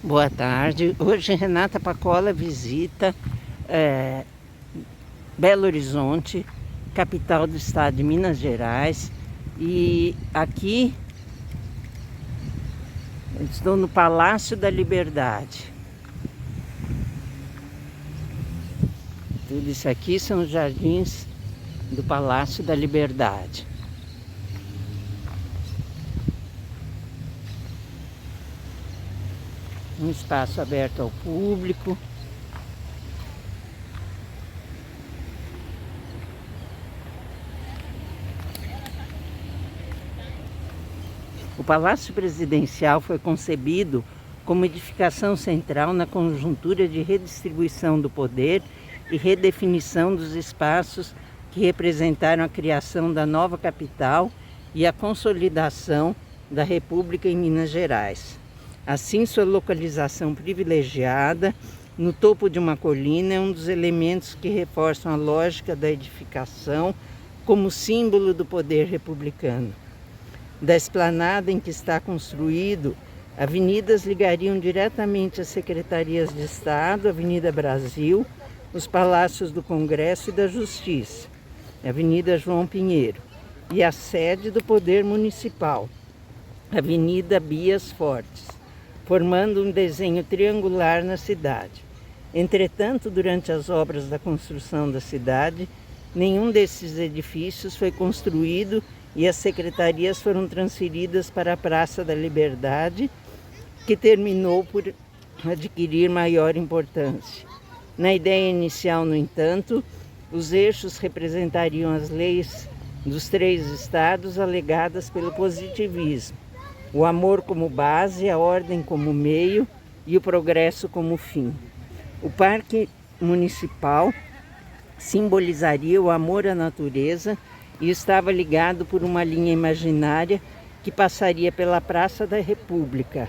Boa tarde. Hoje Renata Pacola visita Belo Horizonte, capital do estado de Minas Gerais. E aqui eu estou no Palácio da Liberdade. Tudo isso aqui são os jardins do Palácio da Liberdade. Um espaço aberto ao público. O Palácio Presidencial foi concebido como edificação central na conjuntura de redistribuição do poder e redefinição dos espaços que representaram a criação da nova capital e a consolidação da República em Minas Gerais. Assim, sua localização privilegiada, no topo de uma colina, é um dos elementos que reforçam a lógica da edificação como símbolo do poder republicano. Da esplanada em que está construído, avenidas ligariam diretamente às secretarias de Estado, Avenida Brasil, os Palácios do Congresso e da Justiça, Avenida João Pinheiro, e a sede do Poder Municipal, Avenida Bias Fortes, formando um desenho triangular na cidade. Entretanto, durante as obras da construção da cidade, nenhum desses edifícios foi construído e as secretarias foram transferidas para a Praça da Liberdade, que terminou por adquirir maior importância. Na ideia inicial, no entanto, os eixos representariam as leis dos 3 estados alegadas pelo positivismo: o amor como base, a ordem como meio e o progresso como fim. O Parque Municipal simbolizaria o amor à natureza e estava ligado por uma linha imaginária que passaria pela Praça da República.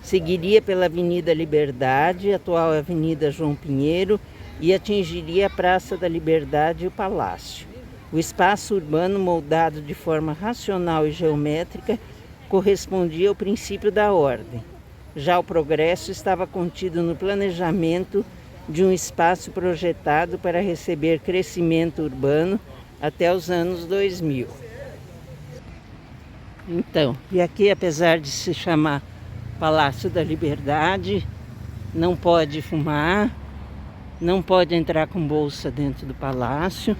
Seguiria pela Avenida Liberdade, atual Avenida João Pinheiro, e atingiria a Praça da Liberdade e o Palácio. O espaço urbano, moldado de forma racional e geométrica, correspondia ao princípio da ordem. Já o progresso estava contido no planejamento de um espaço projetado para receber crescimento urbano até os anos 2000. Então, e aqui, apesar de se chamar Palácio da Liberdade, não pode fumar, não pode entrar com bolsa dentro do palácio.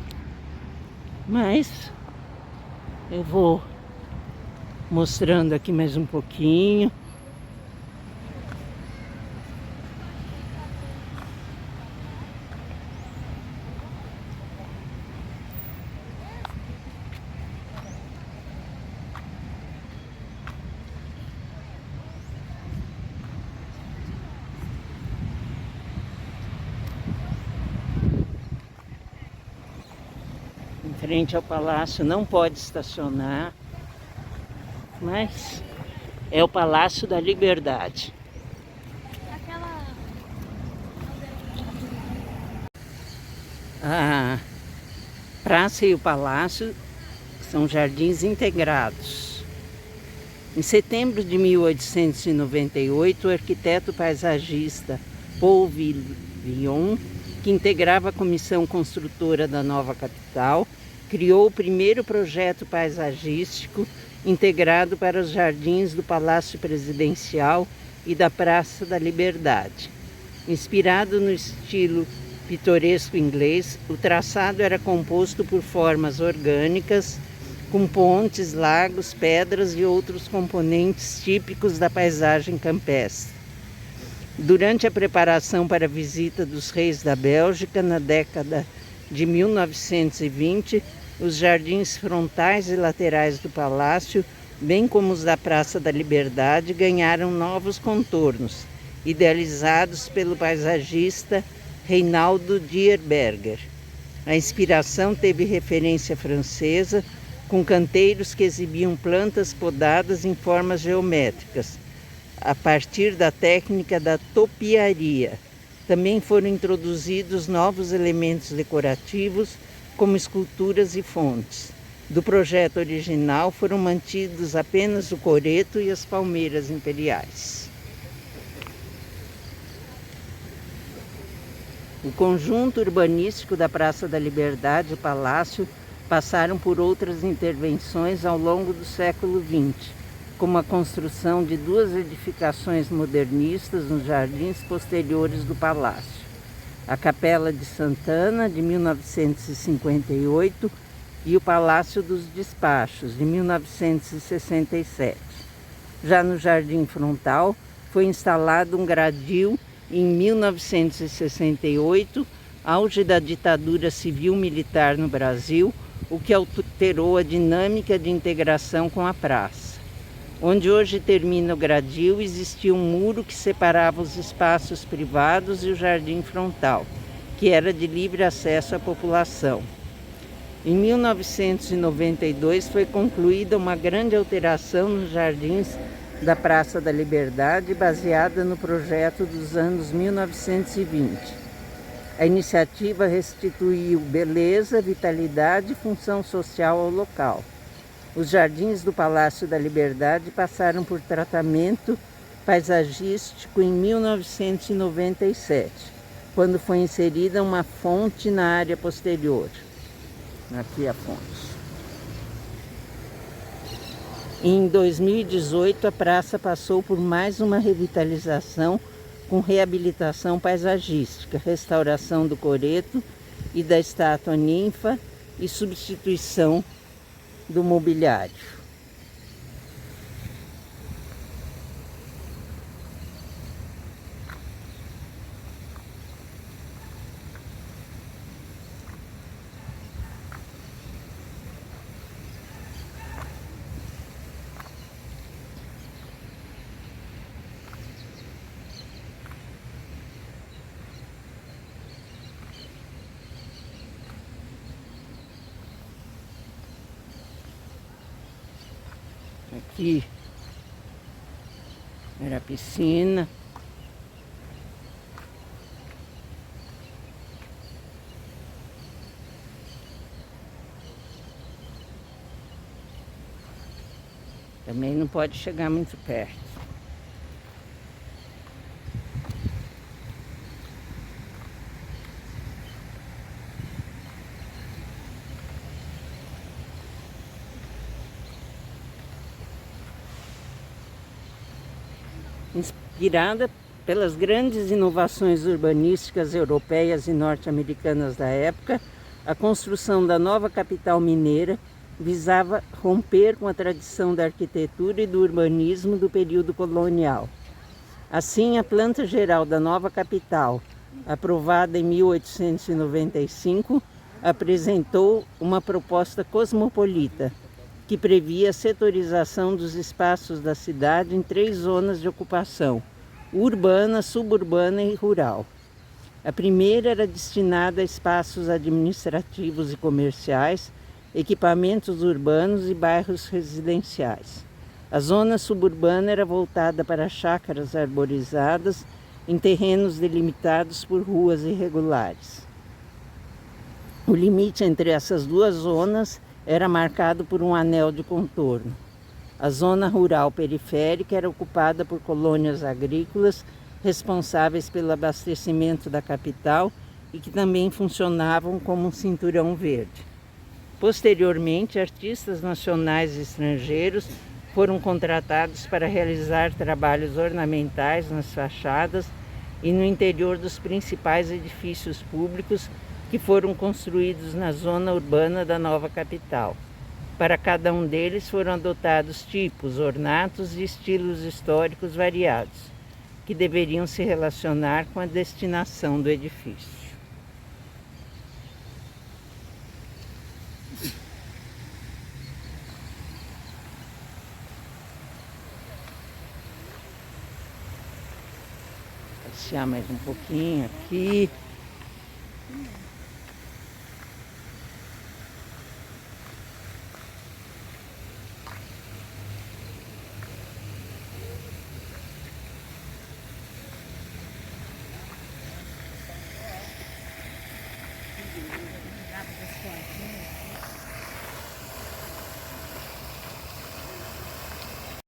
Mas eu vou mostrando aqui mais um pouquinho. Em frente ao palácio não pode estacionar, mas é o Palácio da Liberdade. A praça e o palácio são jardins integrados. Em setembro de 1898, o arquiteto paisagista Paul Villon, que integrava a comissão construtora da nova capital, criou o primeiro projeto paisagístico integrado para os jardins do Palácio Presidencial e da Praça da Liberdade. Inspirado no estilo pitoresco inglês, o traçado era composto por formas orgânicas, com pontes, lagos, pedras e outros componentes típicos da paisagem campestre. Durante a preparação para a visita dos reis da Bélgica, na década de 1920, os jardins frontais e laterais do palácio, bem como os da Praça da Liberdade, ganharam novos contornos, idealizados pelo paisagista Reinaldo Dierberger. A inspiração teve referência francesa, com canteiros que exibiam plantas podadas em formas geométricas, a partir da técnica da topiaria. Também foram introduzidos novos elementos decorativos, como esculturas e fontes. do projeto original foram mantidos apenas o coreto e as palmeiras imperiais. O conjunto urbanístico da Praça da Liberdade e o Palácio passaram por outras intervenções ao longo do século XX, como a construção de duas edificações modernistas nos jardins posteriores do palácio: a Capela de Santana, de 1958, e o Palácio dos Despachos, de 1967. Já no jardim frontal, foi instalado um gradil em 1968, auge da ditadura civil-militar no Brasil, o que alterou a dinâmica de integração com a praça. Onde hoje termina o gradil, existia um muro que separava os espaços privados e o jardim frontal, que era de livre acesso à população. Em 1992 foi concluída uma grande alteração nos jardins da Praça da Liberdade, baseada no projeto dos anos 1920. A iniciativa restituiu beleza, vitalidade e função social ao local. Os jardins do Palácio da Liberdade passaram por tratamento paisagístico em 1997, quando foi inserida uma fonte na área posterior. Aqui a fonte. Em 2018, a praça passou por mais uma revitalização com reabilitação paisagística, restauração do coreto e da estátua ninfa e substituição do mobiliário. Aqui era a piscina. Também não pode chegar muito perto. Inspirada pelas grandes inovações urbanísticas europeias e norte-americanas da época, a construção da nova capital mineira visava romper com a tradição da arquitetura e do urbanismo do período colonial. Assim, a planta geral da nova capital, aprovada em 1895, apresentou uma proposta cosmopolita, que previa a setorização dos espaços da cidade em 3 zonas de ocupação: urbana, suburbana e rural. A primeira era destinada a espaços administrativos e comerciais, equipamentos urbanos e bairros residenciais. A zona suburbana era voltada para chácaras arborizadas em terrenos delimitados por ruas irregulares. O limite entre essas duas zonas era marcado por um anel de contorno. A zona rural periférica era ocupada por colônias agrícolas responsáveis pelo abastecimento da capital e que também funcionavam como um cinturão verde. Posteriormente, artistas nacionais e estrangeiros foram contratados para realizar trabalhos ornamentais nas fachadas e no interior dos principais edifícios públicos que foram construídos na zona urbana da nova capital. Para cada um deles foram adotados tipos, ornatos e estilos históricos variados, que deveriam se relacionar com a destinação do edifício. Passear mais um pouquinho aqui.